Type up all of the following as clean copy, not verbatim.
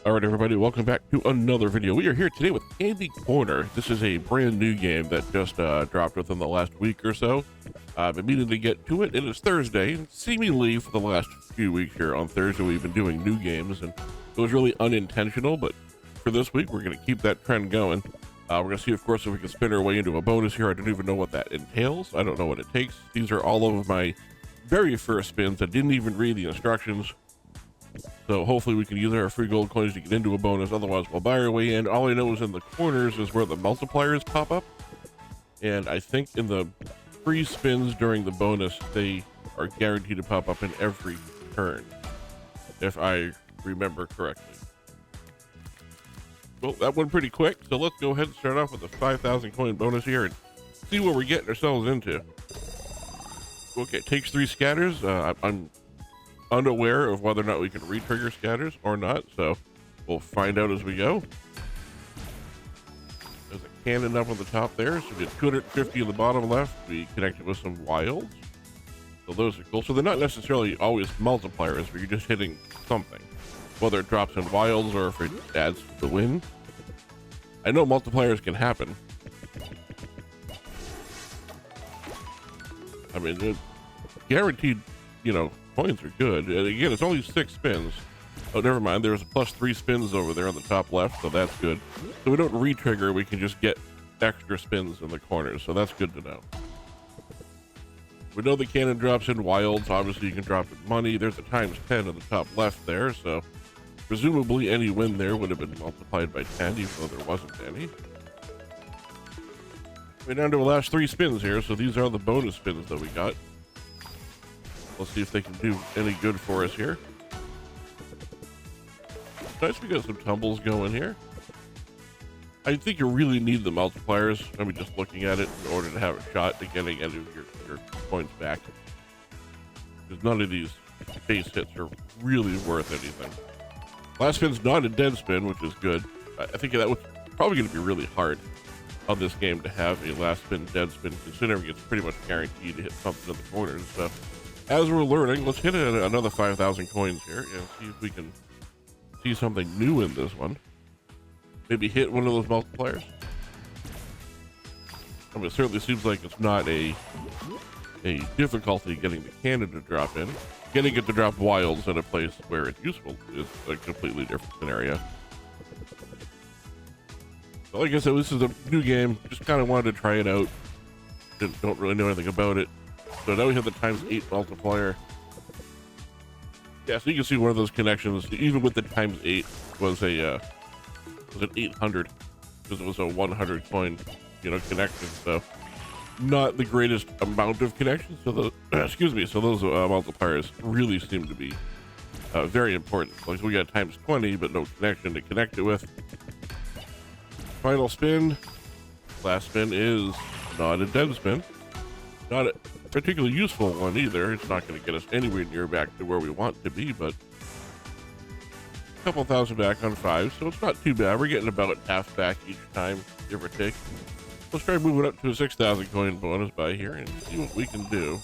All right, everybody, welcome back to another video. We are here today with Candy Corner. This is a brand new game that just dropped within the last week or so. I've been meaning to get to it. It is Thursday. Seemingly for the last few weeks here on Thursday, we've been doing new games, and it was really unintentional, but for this week, we're going to keep that trend going. We're going to see, of course, if we can spin our way into a bonus here. I don't even know what that entails. I don't know what it takes. These are all of my very first spins. I didn't even read the instructions. So hopefully we can use our free gold coins to get into a bonus. Otherwise, we'll buy our way in. All I know is in the corners is where the multipliers pop up. And I think in the free spins during the bonus, they are guaranteed to pop up in every turn, if I remember correctly. Well, that went pretty quick. So let's go ahead and start off with the 5,000 coin bonus here and see what we're getting ourselves into. Okay, takes 3 scatters. I'm unaware of whether or not we can re-trigger scatters or not, so we'll find out as we go. There's a cannon up on the top there, so we get 250 in the bottom left. We connect it with some wilds, so those are cool. So they're not necessarily always multipliers, but you're just hitting something, whether it drops in wilds or if it adds to the win. I know multipliers can happen. I mean, they're guaranteed, you know, coins are good. And again, it's only 6 spins. Oh, never mind. There's plus 3 spins over there on the top left, so that's good. So we don't re-trigger. We can just get extra spins in the corners, so that's good to know. We know the cannon drops in wilds. Obviously, you can drop in money. There's a times 10 on the top left there, so presumably any win there would have been multiplied by 10, even though there wasn't any. We're down to the last 3 spins here, so these are the bonus spins that we got. Let's see if they can do any good for us here. Nice, we got some tumbles going here. I think you really need the multipliers. I mean, just looking at it in order to have a shot at getting any of your points back. Because none of these base hits are really worth anything. Last spin's not a dead spin, which is good. I think that was probably going to be really hard on this game to have a last spin dead spin, considering it's pretty much guaranteed to hit something in the corners. So as we're learning, let's hit another 5,000 coins here and see if we can see something new in this one. Maybe hit one of those multipliers. I mean, it certainly seems like it's not a difficulty getting the cannon to drop in. Getting it to drop wilds in a place where it's useful is a completely different scenario. So like I said, this is a new game. Just kind of wanted to try it out. Don't really know anything about it. So now we have the times 8 multiplier. Yeah, so you can see one of those connections, even with the times 8, was an 800 because it was a 100 coin, you know, connection. So not the greatest amount of connections. So those, excuse me. So those multipliers really seem to be very important. Like we got times 20, but no connection to connect it with. Final spin. Last spin is not a dead spin. Not a particularly useful one either. It's not going to get us anywhere near back to where we want to be, but a couple thousand back on 5, so it's not too bad. We're getting about half back each time, give or take. Let's try moving up to a 6,000 coin bonus buy here and see what we can do.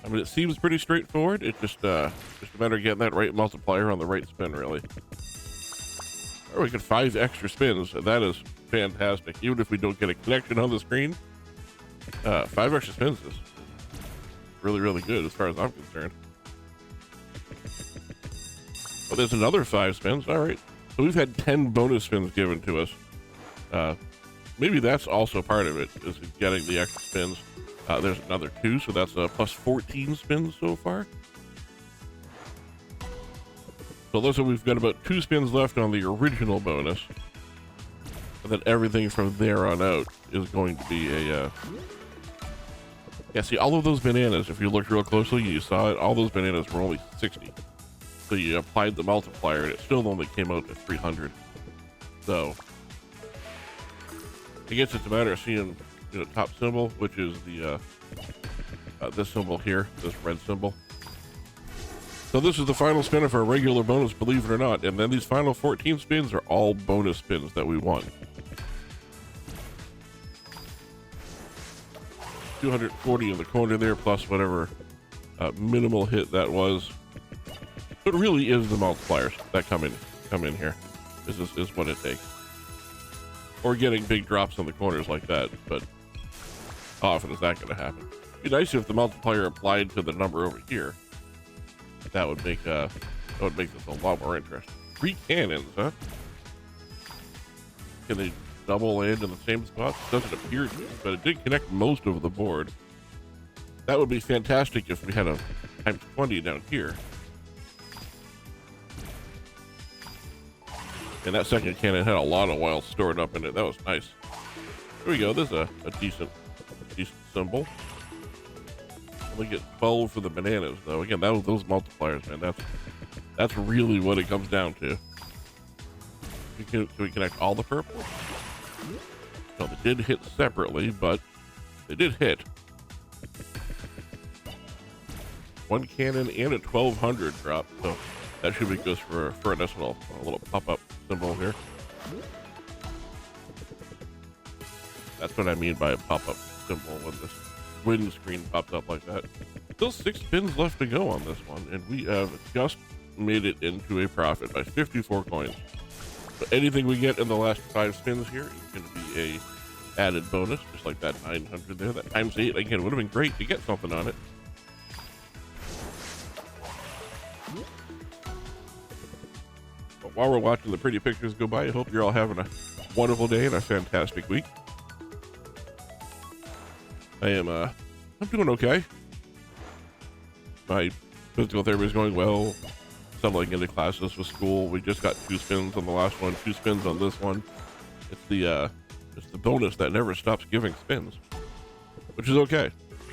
I mean, it seems pretty straightforward. It's just a matter of getting that right multiplier on the right spin, really. Or we get 5 extra spins. That is fantastic. Even if we don't get a connection on the screen, 5 extra spins is really, really good as far as I'm concerned. Oh, there's another 5 spins. All right. So we've had 10 bonus spins given to us. Maybe that's also part of it, is getting the extra spins. There's another 2, so that's plus 14 spins so far. So looks like we've got about 2 spins left on the original bonus. And then everything from there on out is going to be a... Yeah, see, all of those bananas, if you looked real closely, you saw it, all those bananas were only 60. So you applied the multiplier, and it still only came out to 300. So I guess it's a matter of seeing, you know, top symbol, which is the this symbol here, this red symbol. So this is the final spin of our regular bonus, believe it or not. And then these final 14 spins are all bonus spins that we won. 240 in the corner there, plus whatever minimal hit that was. It really is the multipliers that come in here. This is what it takes. Or getting big drops on the corners like that, but how often is that going to happen? It'd be nice if the multiplier applied to the number over here. That would make this a lot more interesting. 3 cannons, huh? Can they double land in the same spots? Doesn't appear to, but it did connect most of the board. That would be fantastic if we had a times 20 down here. And that second cannon had a lot of wilds stored up in it. That was nice. There we go. There's a decent symbol. We get 12 for the bananas, though. Again, those multipliers, man. That's really what it comes down to. Can we connect all the purple? No, they did hit separately, but they did hit. 1 cannon and a 1200 drop, so that should be good for a nice little pop-up symbol here. That's what I mean by a pop-up symbol when this win screen pops up like that. Still 6 spins left to go on this one, and we have just made it into a profit by 54 coins. So anything we get in the last 5 spins here is going to be a added bonus, just like that 900 there. That times 8 again would have been great to get something on it. But while we're watching the pretty pictures go by, I hope you're all having a wonderful day and a fantastic week. I'm doing okay. My physical therapy is going well. Settling into classes for school. We just got 2 spins on the last one, 2 spins on this one. It's the bonus that never stops giving spins, which is okay.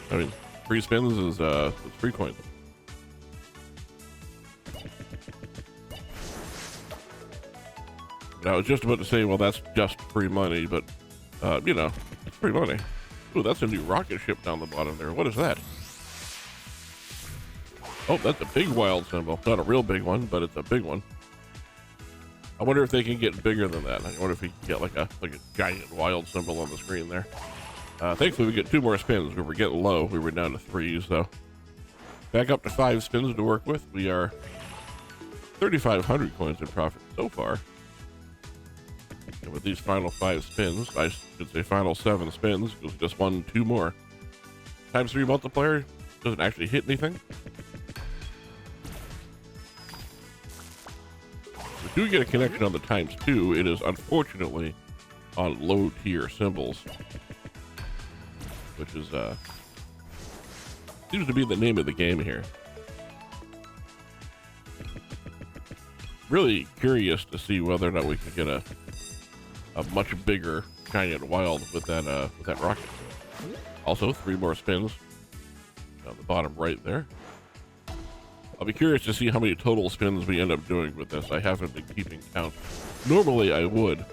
I mean, 3 spins is it's 3 coins. And I was just about to say, well, that's just free money, but you know, it's free money. Ooh, that's a new rocket ship down the bottom there. What is that? Oh, that's a big wild symbol. Not a real big one, but it's a big one. I wonder if they can get bigger than that. I wonder if we can get like a giant wild symbol on the screen there. Thankfully, we get 2 more spins. We were getting low. We were down to 3, so back up to 5 spins to work with. We are 3,500 coins in profit so far. And with these final 5 spins, I should say final 7 spins, because we just won 2 more. Times 3 multiplier doesn't actually hit anything. We do get a connection on the times 2. It is unfortunately on low tier symbols, which is seems to be the name of the game here. Really curious to see whether or not we can get a much bigger giant wild with that rocket. Also 3 more spins on the bottom right there. I'll be curious to see how many total spins we end up doing with this. I haven't been keeping count. Normally I would,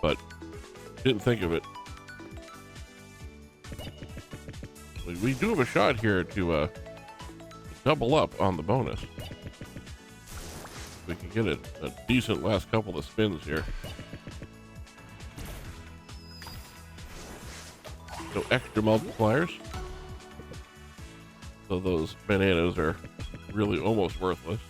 but didn't think of it. We do have a shot here to double up on the bonus. We can get a decent last couple of spins here. So extra multipliers. So those bananas are really almost worthless.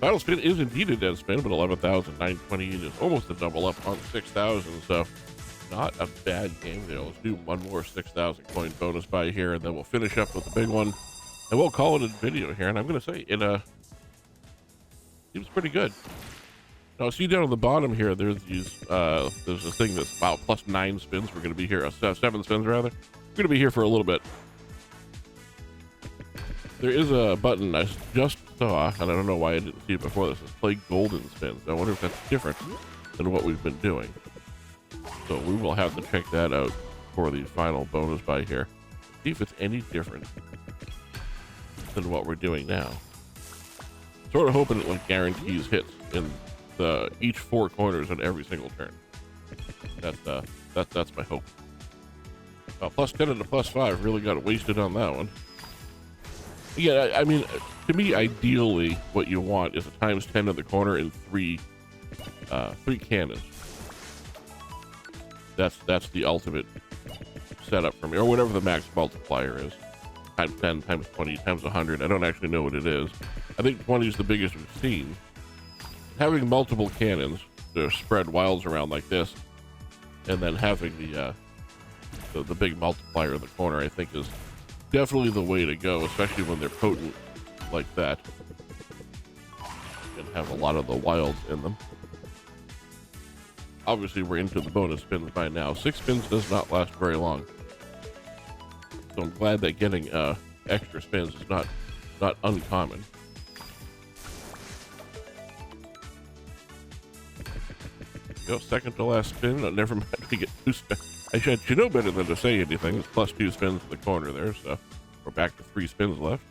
Final spin is indeed a dead spin, but 11,920 is almost a double up on 6,000. So not a bad game there. Let's do one more 6,000 coin bonus buy here, and then we'll finish up with the big one. And we'll call it a video here. And I'm going to say it seems pretty good. Now see down at the bottom here, there's this thing that's wow, plus 9 spins. We're going to be here, 7 spins rather. We're going to be here for a little bit. There is a button I just saw, and I don't know why I didn't see it before. This is play golden spins. I wonder if that's different than what we've been doing. So we will have to check that out for the final bonus buy here. See if it's any different than what we're doing now. Sort of hoping it like guarantees hits in each 4 corners on every single turn. That's my hope. Plus 10 and a plus 5 really got wasted on that one. Yeah, I mean, to me, ideally, what you want is a times 10 in the corner and 3 cannons. That's the ultimate setup for me, or whatever the max multiplier is. Times 10, times 20, times 100. I don't actually know what it is. I think 20 is the biggest we've seen. Having multiple cannons to spread wilds around like this, and then having the big multiplier in the corner, I think is definitely the way to go, especially when they're potent like that and have a lot of the wilds in them. Obviously, we're into the bonus spins by now. 6 spins does not last very long, so I'm glad that getting extra spins is not uncommon. Go second to last spin. Oh, never mind. We get 2 spins. I should know better than to say anything. It's plus 2 spins in the corner there, so we're back to 3 spins left.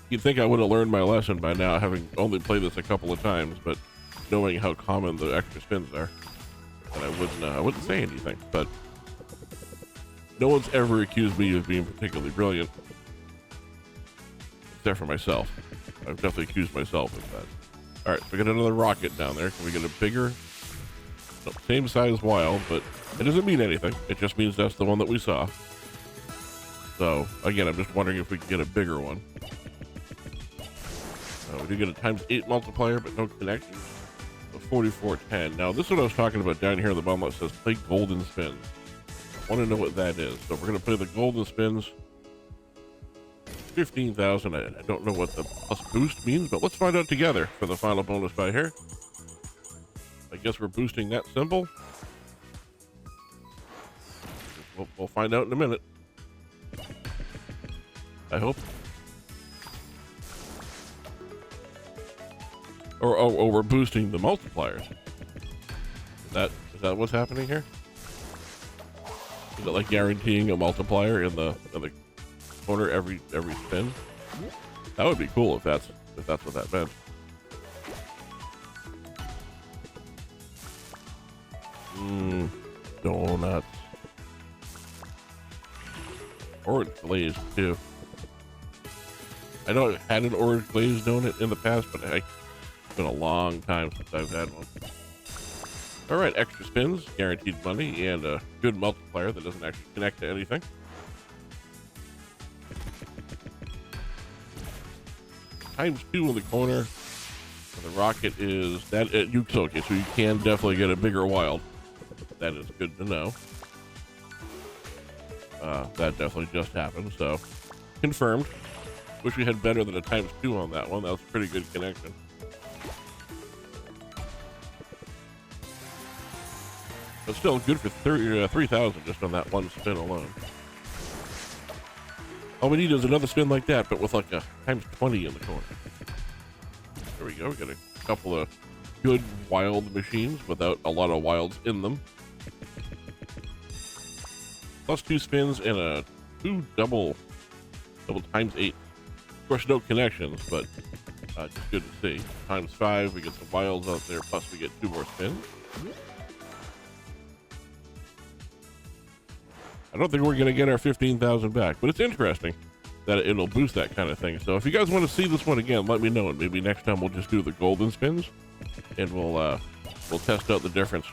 You'd think I would have learned my lesson by now, having only played this a couple of times, but knowing how common the extra spins are, and I wouldn't say anything. But no one's ever accused me of being particularly brilliant, except for myself. I've definitely accused myself of that. All right, so we got another rocket down there. Can we get a bigger, no, same size wild, but it doesn't mean anything. It just means that's the one that we saw. So again, I'm just wondering if we can get a bigger one. We do get a ×8 multiplier, but no connections. So 4410. Now, this is what I was talking about down here at the bottom that says play golden spins. I want to know what that is. So we're going to play the golden spins. 15,000. I don't know what the plus boost means, but let's find out together for the final bonus buy here. I guess we're boosting that symbol. We'll find out in a minute. I hope. Or we're boosting the multipliers. Is that what's happening here? Is it like guaranteeing a multiplier in the corner every spin? That would be cool if that's what that meant. Donuts. Orange glaze too. I know I've had an orange glazed donut in the past, but it's been a long time since I've had one. All right, extra spins, guaranteed money, and a good multiplier that doesn't actually connect to anything. ×2 in the corner. And the rocket is that okay, so you can definitely get a bigger wild. That is good to know. That definitely just happened, so confirmed. Wish we had better than a ×2 on that one. That was a pretty good connection. But still good for 3,000 just on that one spin alone. All we need is another spin like that, but with like a ×20 in the corner. There we go. We got a couple of good wild machines without a lot of wilds in them. Plus 2 spins and a 2 double ×8. Of course, no connections, but just good to see. ×5, we get some wilds out there, plus we get 2 more spins. I don't think we're going to get our 15,000 back, but it's interesting that it'll boost that kind of thing. So if you guys want to see this one again, let me know, and maybe next time we'll just do the golden spins, and we'll test out the difference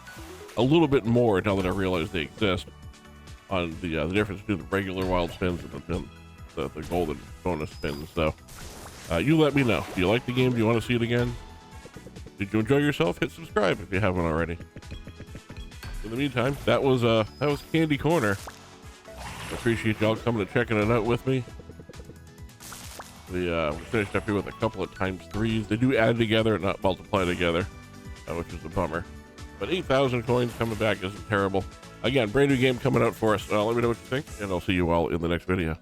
a little bit more now that I realize they exist on the difference between the regular wild spins and the golden bonus spins. So you let me know. Do you like the game? Do you want to see it again? Did you enjoy yourself? Hit subscribe if you haven't already. In the meantime, that was Candy Corner. I appreciate y'all coming and checking it out with me. We finished up here with a couple of ×3s. They do add together, not multiply together, which is a bummer. But 8,000 coins coming back isn't terrible. Again, brand new game coming out for us. Let me know what you think, and I'll see you all in the next video.